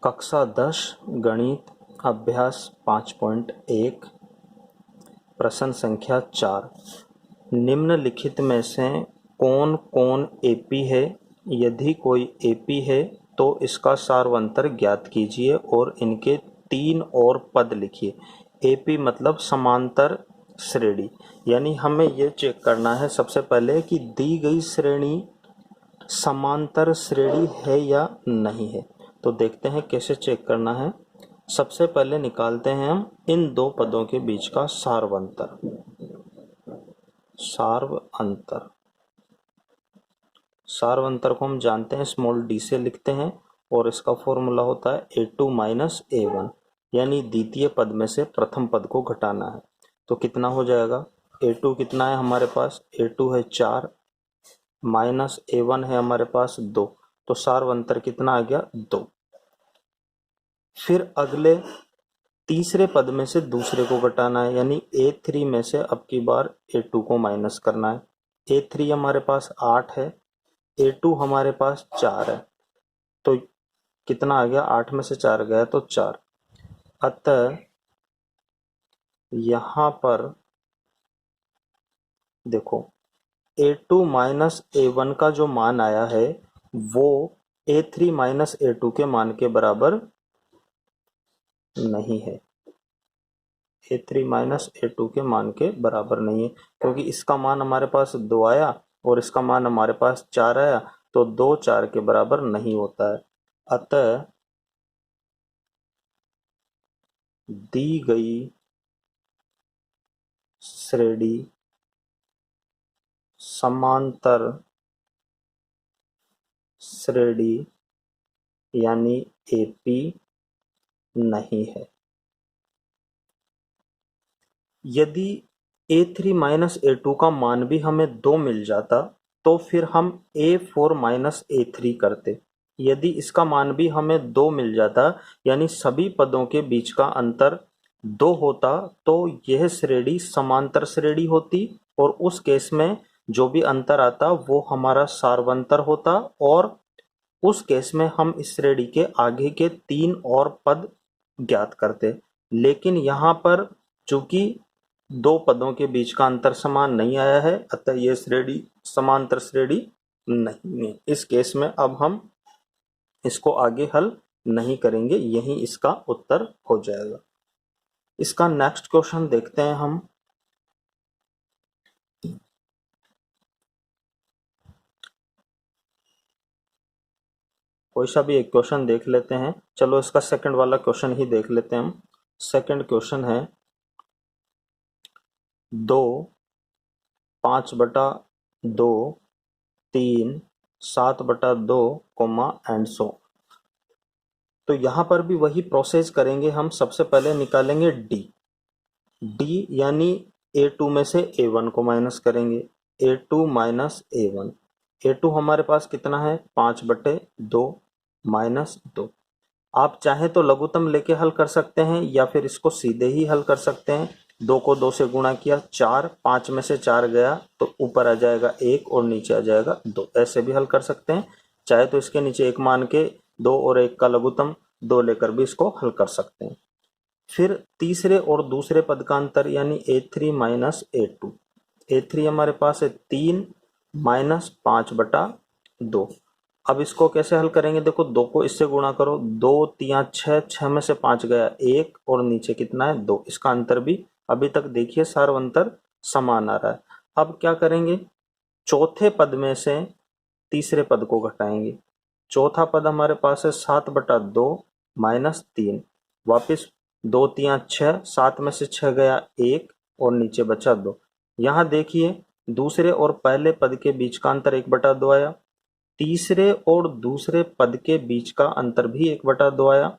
कक्षा 10 गणित अभ्यास 5.1 प्रश्न संख्या 4। निम्नलिखित में से कौन कौन एपी है? यदि कोई एपी है तो इसका सारवंतर ज्ञात कीजिए और इनके 3 और पद लिखिए। एपी मतलब समांतर श्रेणी, यानी हमें ये चेक करना है सबसे पहले कि दी गई श्रेणी समांतर श्रेणी है या नहीं है। तो देखते हैं कैसे चेक करना है। सबसे पहले निकालते हैं हम इन दो पदों के बीच का सारवंतर। सारवंतर को हम जानते हैं स्मॉल डी से लिखते हैं और इसका फॉर्मूला होता है a2 माइनस a1, यानी द्वितीय पद में से प्रथम पद को घटाना है। तो कितना हो जाएगा? a2 कितना है हमारे पास? a2 है 4 माइनस a1 है हमारे पास 2, तो सारवंतर कितना आ गया? 2। फिर अगले तीसरे पद में से दूसरे को घटाना है, यानी a3 में से अब की बार a2 को माइनस करना है। a3 हमारे पास 8 है, a2 हमारे पास 4 है, तो कितना आ गया? 8 में से 4 गया तो 4। अतः यहां पर देखो a2 माइनस a1 का जो मान आया है वो a3 माइनस a2 के मान के बराबर नहीं है। a3 माइनस a2 के मान के बराबर नहीं है, क्योंकि इसका मान हमारे पास 2 आया और इसका मान हमारे पास 4 आया, तो 2 4 के बराबर नहीं होता है। अतः दी गई श्रेणी समांतर श्रेणी यानी एपी नहीं है। यदि a3 माइनस a2 का मान भी हमें 2 मिल जाता तो फिर हम a4 माइनस a3 करते। यदि इसका मान भी हमें 2 मिल जाता, यानी सभी पदों के बीच का अंतर 2 होता, तो यह श्रेणी समांतर श्रेणी होती और उस केस में जो भी अंतर आता वो हमारा सारवंतर होता और उस केस में हम इस श्रेणी के आगे के 3 और पद ज्ञात करते। लेकिन यहाँ पर चूंकि दो पदों के बीच का अंतर समान नहीं आया है, अतः यह श्रेणी समांतर श्रेणी नहीं है। इस केस में अब हम इसको आगे हल नहीं करेंगे, यही इसका उत्तर हो जाएगा। इसका नेक्स्ट क्वेश्चन देखते हैं हम। कोई सा भी एक क्वेश्चन देख लेते हैं। चलो इसका सेकंड वाला क्वेश्चन ही देख लेते हैं हम। सेकंड क्वेश्चन है 2 5/2 3 7/2 एंड सो। तो यहां पर भी वही प्रोसेस करेंगे हम। सबसे पहले निकालेंगे डी यानी a2 में से a1 को माइनस करेंगे। a2 माइनस a1, a2 हमारे पास कितना है? 5/2 माइनस 2। आप चाहे तो लघुत्तम लेके हल कर सकते हैं या फिर इसको सीधे ही हल कर सकते हैं। 2 को 2 से गुणा किया 4, 5 में से 4 गया तो ऊपर आ जाएगा 1 और नीचे आ जाएगा 2। ऐसे भी हल कर सकते हैं। चाहे तो इसके नीचे 1 मान के 2 और 1 का लघुत्तम 2 लेकर भी इसको हल कर सकते हैं। फिर तीसरे और दूसरे पद का अंतर यानी a3 माइनस a2। a3 हमारे पास है 3 माइनस 5/2। अब इसको कैसे हल करेंगे? देखो 2 को इससे गुणा करो, 2 3 6, 6 में से 5 गया 1 और नीचे कितना है? 2। इसका अंतर भी अभी तक देखिए सारवंतर समान आ रहा है। अब क्या करेंगे? चौथे पद में से तीसरे पद को घटाएंगे। चौथा पद हमारे पास है 7/2 माइनस 3। वापिस 2 3 6, 7 में से 6 गया 1 और नीचे बचा 2। यहाँ देखिए दूसरे और पहले पद के बीच का अंतर 1/2 आया। तीसरे और दूसरे पद के बीच का अंतर भी 1/2 आया।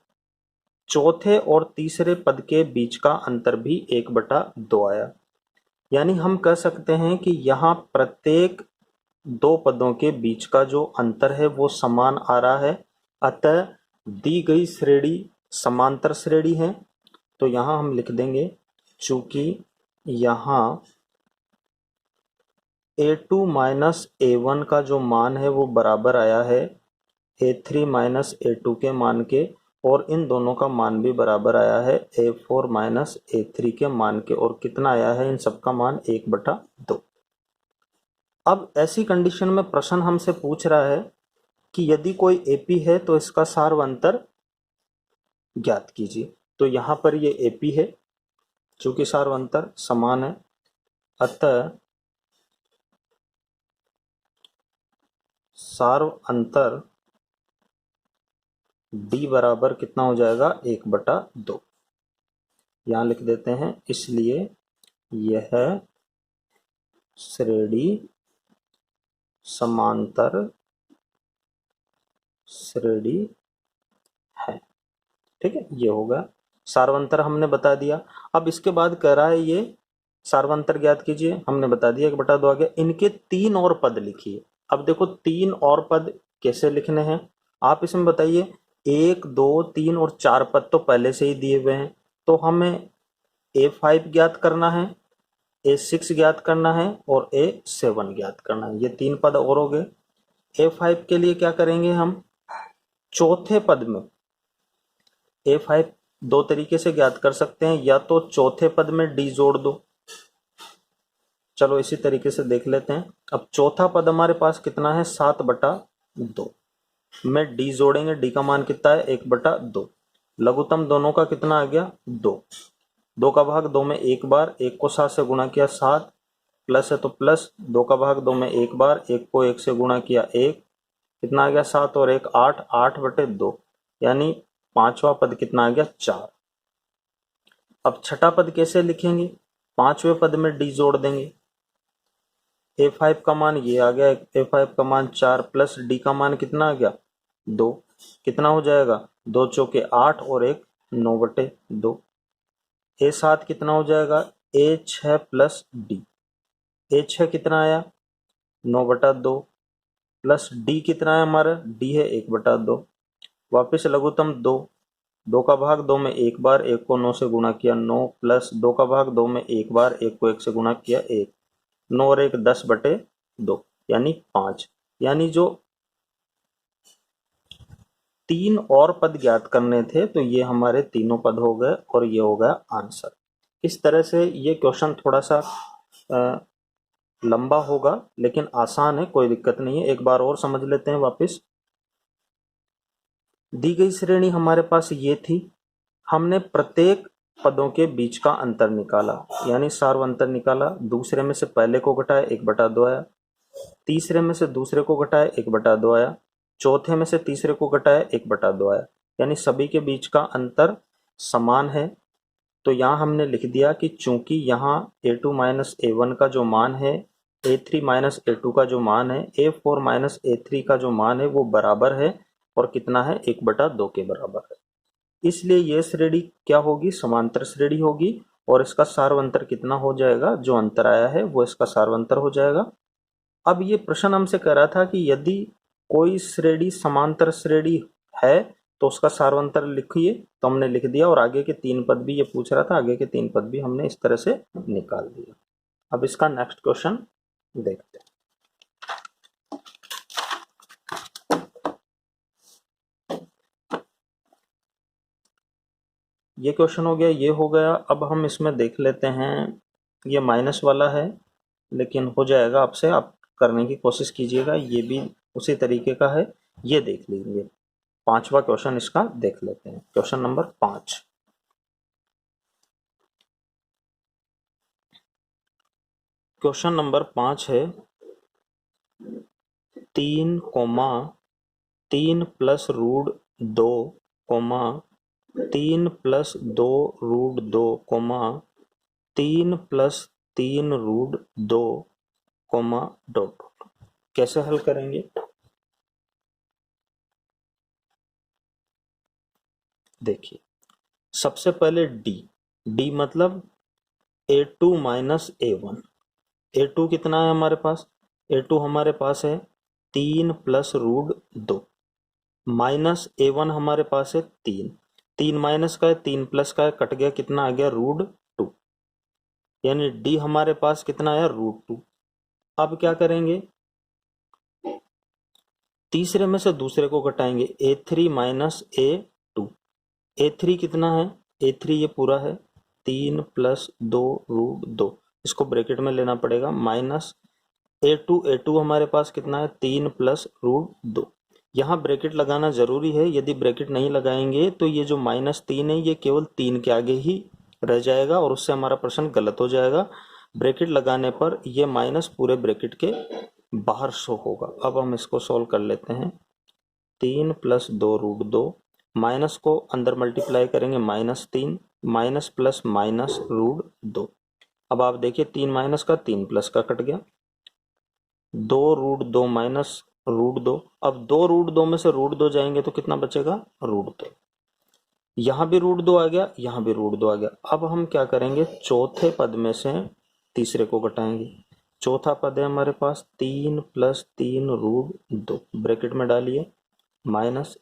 चौथे और तीसरे पद के बीच का अंतर भी 1/2 आया। यानी हम कह सकते हैं कि यहाँ प्रत्येक दो पदों के बीच का जो अंतर है वो समान आ रहा है। अतः दी गई श्रेणी समांतर श्रेणी है। तो यहाँ हम लिख देंगे चूंकि यहाँ a2 माइनस a1 का जो मान है वो बराबर आया है a3 माइनस a2 के मान के, और इन दोनों का मान भी बराबर आया है A4 माइनस A3 के मान के। और कितना आया है इन सबका मान 1/2। अब ऐसी कंडीशन में प्रश्न हमसे पूछ रहा है कि यदि कोई AP है तो इसका सार्वंतर ज्ञात कीजिए। तो यहां पर ये AP है, चूंकि सार्वंतर समान है, अतः सार्वंतर D बराबर कितना हो जाएगा 1/2। यहां लिख देते हैं, इसलिए यह श्रेणी समांतर श्रेणी है। ठीक है, ये होगा सार्वंतर हमने बता दिया। अब इसके बाद कह रहा है ये सार्वंतर ज्ञात कीजिए, हमने बता दिया 1/2 आ गया। इनके 3 और पद लिखिए। अब देखो 3 और पद कैसे लिखने हैं आप इसमें बताइए। 1, 2, 3 और 4 पद तो पहले से ही दिए हुए हैं, तो हमें A5 ज्ञात करना है, A6 ज्ञात करना है और A7 ज्ञात करना है। ये 3 पद और हो गए। A5 के लिए क्या करेंगे हम, चौथे पद में A5 दो तरीके से ज्ञात कर सकते हैं, या तो चौथे पद में D जोड़ दो। चलो इसी तरीके से देख लेते हैं। अब चौथा पद हमारे पास कितना है 7/2 में D जोड़ेंगे, D का मान कितना है 1/2। लघुत्तम दोनों का कितना आ गया 2। 2 का भाग 2 में एक बार, 1 को 7 से गुणा किया 7, प्लस है तो प्लस, 2 का भाग 2 में एक बार, 1 को 1 से गुणा किया 1, कितना आ गया 7 और 1 8, 8/2, यानी पांचवा पद कितना आ गया 4। अब छठा पद कैसे लिखेंगे, पांचवें पद में D जोड़ देंगे। A5 का मान ये आ गया, A5 का मान 4 प्लस D का मान कितना आ गया 2, कितना हो जाएगा 2 चौके 8 और 1 9/2। A7 कितना हो जाएगा A6 प्लस D। A6 कितना आया 9/2 प्लस D कितना है हमारा, D है 1/2। वापिस लघुत्तम 2, 2 का भाग 2 में एक बार, 1 को 9 से गुणा किया 9, प्लस 2 का भाग 2 में एक बार, 1 को 1 से गुणा किया 1, 9 और 1 10/2, यानी 5। यानी जो 3 और पद ज्ञात करने थे तो ये हमारे तीनों पद हो गए और ये हो गया आंसर। इस तरह से ये क्वेश्चन थोड़ा सा लंबा होगा लेकिन आसान है, कोई दिक्कत नहीं है। एक बार और समझ लेते हैं वापस। दी गई श्रेणी हमारे पास ये थी, हमने प्रत्येक पदों के बीच का अंतर निकाला, यानी सार्वंतर निकाला। दूसरे में से पहले को घटाया 1/2 आया, तीसरे में से दूसरे को घटाया 1/2 आया, चौथे में से तीसरे को घटाया 1/2 आया, यानी सभी के बीच का अंतर समान है। तो यहाँ हमने लिख दिया कि चूंकि यहाँ A2 माइनस A1 का जो मान है, A3 माइनस A2 का जो मान है, A4 माइनस A3 का जो मान है वो बराबर है, और कितना है 1/2 के बराबर है। इसलिए यह श्रेणी क्या होगी, समांतर श्रेणी होगी, और इसका सार्वंतर कितना हो जाएगा, जो अंतर आया है वो इसका सार्वंतर हो जाएगा। अब ये प्रश्न हमसे कह रहा था कि यदि कोई श्रेणी समांतर श्रेणी है तो उसका सार्वंतर लिखिए, तो हमने लिख दिया। और आगे के 3 पद भी ये पूछ रहा था, आगे के 3 पद भी हमने इस तरह से निकाल दिया। अब इसका नेक्स्ट क्वेश्चन देखते हैं। ये क्वेश्चन हो गया, ये हो गया। अब हम इसमें देख लेते हैं, ये माइनस वाला है लेकिन हो जाएगा आपसे, आप करने की कोशिश कीजिएगा। ये भी उसी तरीके का है, ये देख लीजिए। पांचवा क्वेश्चन इसका देख लेते हैं, क्वेश्चन नंबर 5। क्वेश्चन नंबर 5 है 3, plus root 2, 3 plus 2 root 2, 3 plus 3 root 2, dot. कैसे हल करेंगे, देखिए। सबसे पहले डी मतलब A2 माइनस A1। A2 कितना है हमारे पास, A2 हमारे पास है 3 प्लस रूट 2, माइनस A1 हमारे पास है 3, 3 माइनस का है 3 प्लस का है, कट गया, कितना आ गया √2, यानी D हमारे पास कितना आया √2। अब क्या करेंगे, तीसरे में से दूसरे को घटाएंगे, A3 माइनस A2, A3 कितना है, A3 ये पूरा है 3 + 2 √2, इसको ब्रैकेट में लेना पड़ेगा, माइनस A2 हमारे पास कितना है 3 + √2। यहाँ ब्रैकेट लगाना जरूरी है, यदि ब्रैकेट नहीं लगाएंगे तो ये जो -3 है ये केवल 3 के आगे ही रह जाएगा और उससे हमारा प्रश्न गलत हो जाएगा। ब्रैकेट लगाने पर ये माइनस पूरे ब्रैकेट के बाहर शो होगा। अब हम इसको सॉल्व कर लेते हैं। 3 + 2 √2, माइनस को अंदर मल्टीप्लाई करेंगे -3, माइनस प्लस माइनस √2। अब आप देखिए 3 माइनस का 3 प्लस का कट गया, 2 √2 माइनस √2। अब 2 √2 में से √2 जाएंगे तो कितना बचेगा, √2। यहाँ भी √2 आ गया, यहाँ भी √2 आ गया। अब हम क्या करेंगे, चौथे पद में से तीसरे को घटाएंगे। चौथा पद है हमारे पास 3 + 3 √2, ब्रैकेट में डालिए, माइनस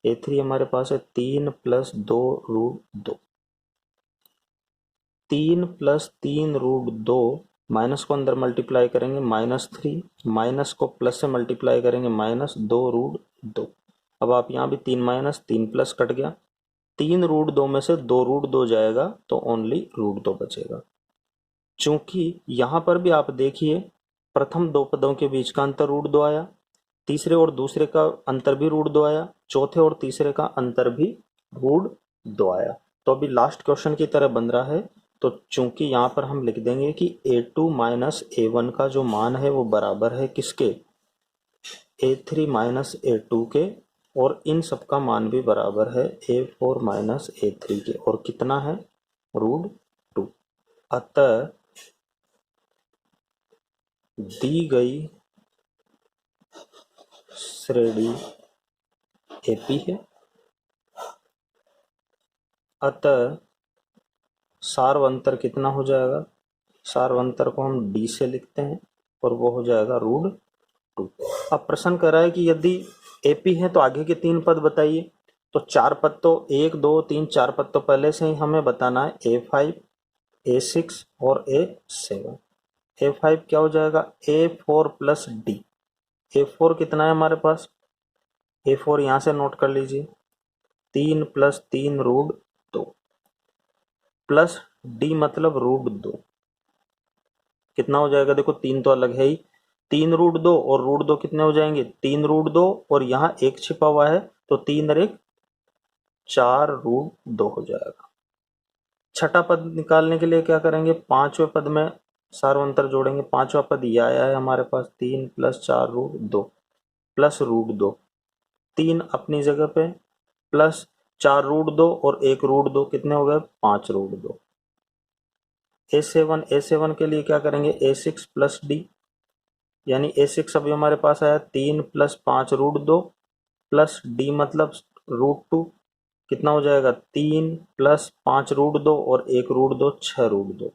A3 हमारे पास है 3 + 2 √2। 3 + 3 √2, माइनस को अंदर मल्टीप्लाई करेंगे -3, माइनस को प्लस से मल्टीप्लाई करेंगे -2 √2। अब आप यहाँ भी 3 माइनस 3 प्लस कट गया, 3 √2 में से 2 √2 जाएगा तो ओनली √2 बचेगा। चूंकि यहाँ पर भी आप देखिए प्रथम दो पदों के बीच का अंतर √2 आया, तीसरे और दूसरे का अंतर भी √2 आया, चौथे और तीसरे का अंतर भी √2 आया। तो अभी लास्ट क्वेश्चन की तरह बन रहा है। तो चूंकि यहाँ पर हम लिख देंगे कि A2 - A1 का जो मान है वो बराबर है किसके, A3 - A2 के, और इन सब का मान भी बराबर है A4 - A3 के, और कितना है, √2। अतः दी गई श्रेणी AP है, अतः सार्वंतर कितना हो जाएगा, सार्वंतर को हम D से लिखते हैं और वो हो जाएगा √2। अब प्रश्न कर रहा है कि यदि AP है तो आगे के 3 पद बताइए। तो 4 पद तो 1 2 3 4 पद तो पहले से ही हमें बताना है, A5 A6 और A7। A5 क्या हो जाएगा, A4 + D। A4 कितना है हमारे पास, A4 यहाँ से नोट कर लीजिए, 3 + 3 √2 प्लस D मतलब √2, कितना हो जाएगा, देखो 3 तो अलग है ही, 3 √2 और √2 कितने हो जाएंगे, 3 √2 और यहाँ 1 छिपा हुआ है तो 3 और 1 4 √2 हो जाएगा। छठा पद निकालने के लिए क्या करेंगे, पांचवें पद में सार्वंतर जोड़ेंगे। पांचवा पद यह आया है हमारे पास, 3 + 4 √2 प्लस √2, 3 अपनी जगह पे, प्लस 4 √2 और 1 √2, कितने हो गए, 5 √2। A7 के लिए क्या करेंगे, A6 + D, यानी A6 अभी हमारे पास आया 3 + 5 √2 प्लस D मतलब √2, कितना हो जाएगा, 3 + 5 √2 और 1 √2, 6 √2।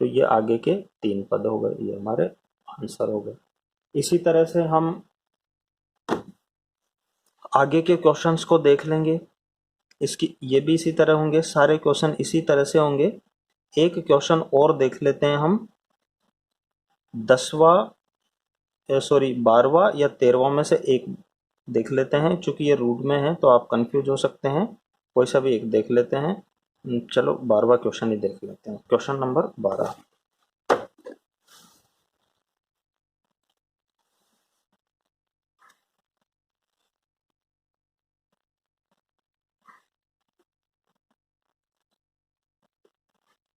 तो ये आगे के 3 पद हो गए, ये हमारे आंसर हो गए। इसी तरह से हम आगे के क्वेश्चंस को देख लेंगे, इसकी ये भी इसी तरह होंगे, सारे क्वेश्चन इसी तरह से होंगे। एक क्वेश्चन और देख लेते हैं हम, 12वां या 13वां में से एक देख लेते हैं। चूंकि ये रूट में है तो आप कंफ्यूज हो सकते हैं, कोई सा भी एक देख लेते हैं। चलो 12वां क्वेश्चन ही देख लेते हैं, क्वेश्चन नंबर 12।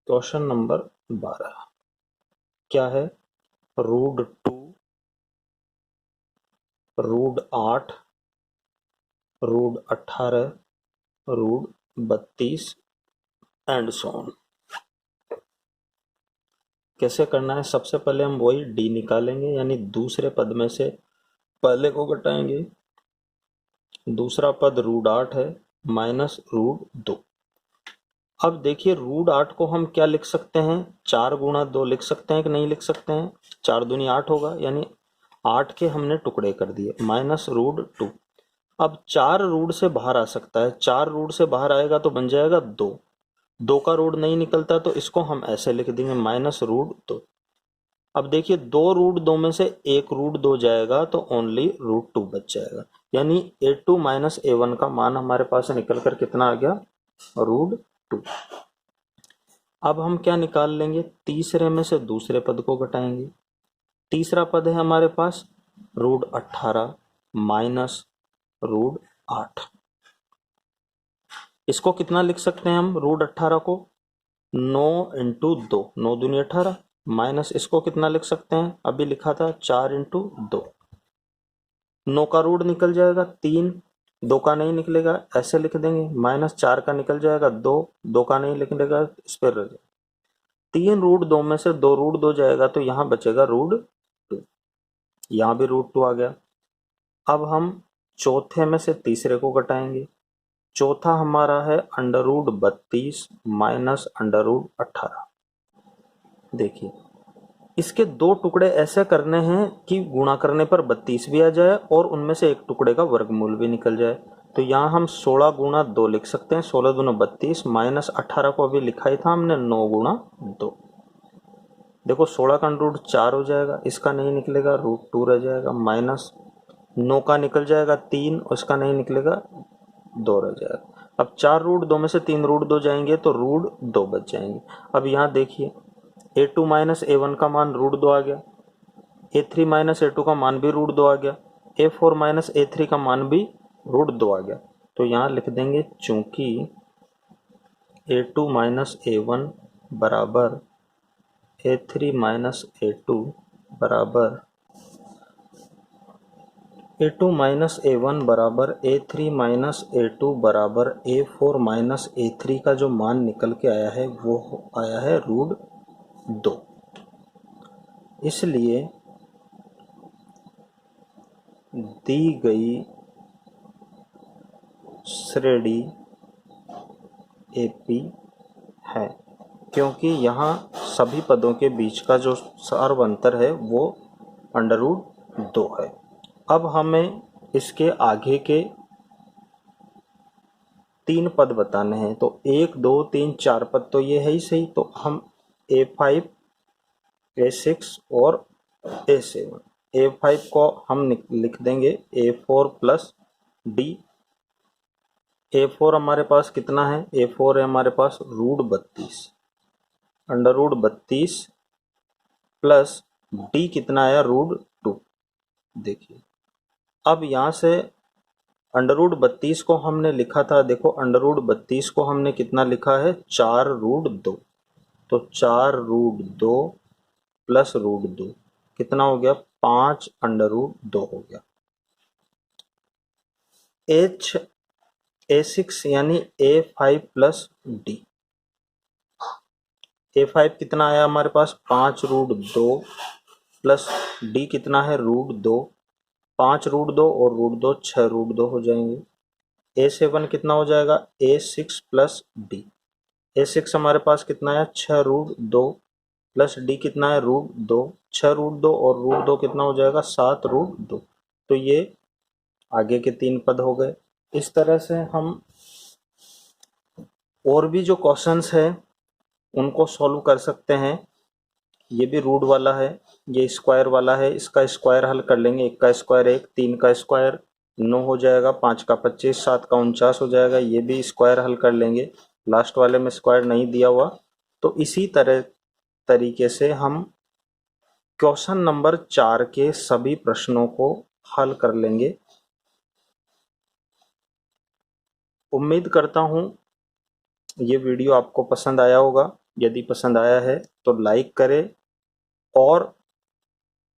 क्वेश्चन नंबर 12 क्या है, √2, √8, √18, √32 एंड सो ऑन। कैसे करना है, सबसे पहले हम वही D निकालेंगे, यानी दूसरे पद में से पहले को घटाएंगे। दूसरा पद √8 है माइनस √2। अब देखिए √8 को हम क्या लिख सकते हैं, 4 × 2 लिख सकते हैं कि नहीं लिख सकते हैं, 4 दूनी 8 होगा, यानी 8 के हमने टुकड़े कर दिए, माइनस √2। अब 4 रूट से बाहर आ सकता है, 4 रूट से बाहर आएगा तो बन जाएगा 2 का रूट नहीं निकलता तो इसको हम ऐसे लिख देंगे, -√2। अब देखिए 2 √2 में से 1 √2 जाएगा तो ओनली √2 बच जाएगा, यानी A2 माइनस A1 का मान हमारे पास निकल कर कितना आ गया, √2। अब हम क्या निकाल लेंगे, तीसरे में से दूसरे पद को घटाएंगे। तीसरा पद है हमारे पास √18 माइनस √8। इसको कितना लिख सकते हैं हम, √18 को 9 इंटू 2, 9 दूनी 18, माइनस इसको कितना लिख सकते हैं, अभी लिखा था 4 इंटू 2। 9 का रूट निकल जाएगा 3, 2 का नहीं निकलेगा, ऐसे लिख देंगे, माइनस 4 का निकल जाएगा 2, 2 का नहीं निकलेगा, इस पर रह जाएगा। 3√2 में से 2√2 जाएगा तो यहाँ बचेगा √2, यहाँ भी √2 आ गया। अब हम चौथे में से तीसरे को घटाएंगे। चौथा हमारा है √32 माइनस √18। देखिए, इसके दो टुकड़े ऐसे करने हैं कि गुणा करने पर 32 भी आ जाए और उनमें से एक टुकड़े का वर्गमूल भी निकल जाए। तो यहाँ हम 16 गुणा 2 लिख सकते हैं, 16 दूना 32, माइनस 18 को अभी लिखा ही था हमने 9 गुणा 2। देखो 16 का रूट 4 हो जाएगा, इसका नहीं निकलेगा, √2 रह जाएगा, माइनस 9 का निकल जाएगा 3, उसका नहीं निकलेगा, 2 रह जाएगा। अब 4√2 में से 3√2 जाएंगे तो √2 बच जाएंगे। अब यहाँ देखिए, A2 माइनस A1 का मान √2 आ गया, A3 माइनस A2 का मान भी √2 आ गया, A4 माइनस A3 का मान भी √2 आ गया। तो यहाँ लिख देंगे चूंकि A2 माइनस A1 बराबर A3 माइनस A2 बराबर A2 माइनस A1 बराबर A3 माइनस A2 बराबर A4 माइनस A3 का जो मान निकल के आया है वो आया है √2। इसलिए दी गई श्रेणी AP है, क्योंकि यहाँ सभी पदों के बीच का जो सार्व अंतर है वो √2 है। अब हमें इसके आगे के 3 पद बताने हैं, तो 1 2 3 4 पद तो ये है ही सही, तो हम A5 A6 और A7, A5 को हम लिख देंगे A4 प्लस D। A4 हमारे पास कितना है, A4 है हमारे पास √32, √32 प्लस D कितना आया, √2। देखिए, अब यहाँ से √32 को हमने लिखा था, देखो √32 को हमने कितना लिखा है, 4√2, तो 4√2 प्लस √2 कितना हो गया, 5√2 हो गया। A6 यानी A5 प्लस D, A5 कितना आया हमारे पास, 5√2 प्लस D कितना है, √2, 5√2 और √2 6√2 हो जाएंगे। A7 कितना हो जाएगा, A6 प्लस D, A6 हमारे पास कितना है, 6√2 प्लस D कितना है, √2, 6√2 और √2 कितना हो जाएगा, 7√2। तो ये आगे के 3 पद हो गए। इस तरह से हम और भी जो क्वेश्चंस है उनको सॉल्व कर सकते हैं। ये भी रूट वाला है, ये स्क्वायर वाला है, इसका स्क्वायर हल कर लेंगे। 1 का स्क्वायर 1, 3 का स्क्वायर 9 हो जाएगा, 5 का 25, 7 का 49 हो जाएगा। ये भी स्क्वायर हल कर लेंगे, लास्ट वाले में स्क्वायर नहीं दिया हुआ। तो इसी तरीके से हम क्वेश्चन नंबर 4 के सभी प्रश्नों को हल कर लेंगे। उम्मीद करता हूँ ये वीडियो आपको पसंद आया होगा। यदि पसंद आया है तो लाइक करें और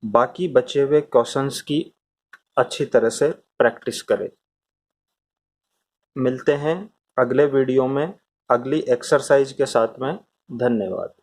बाकी बचे हुए क्वेश्चंस की अच्छी तरह से प्रैक्टिस करें। मिलते हैं अगले वीडियो में अगली एक्सरसाइज के साथ में। धन्यवाद।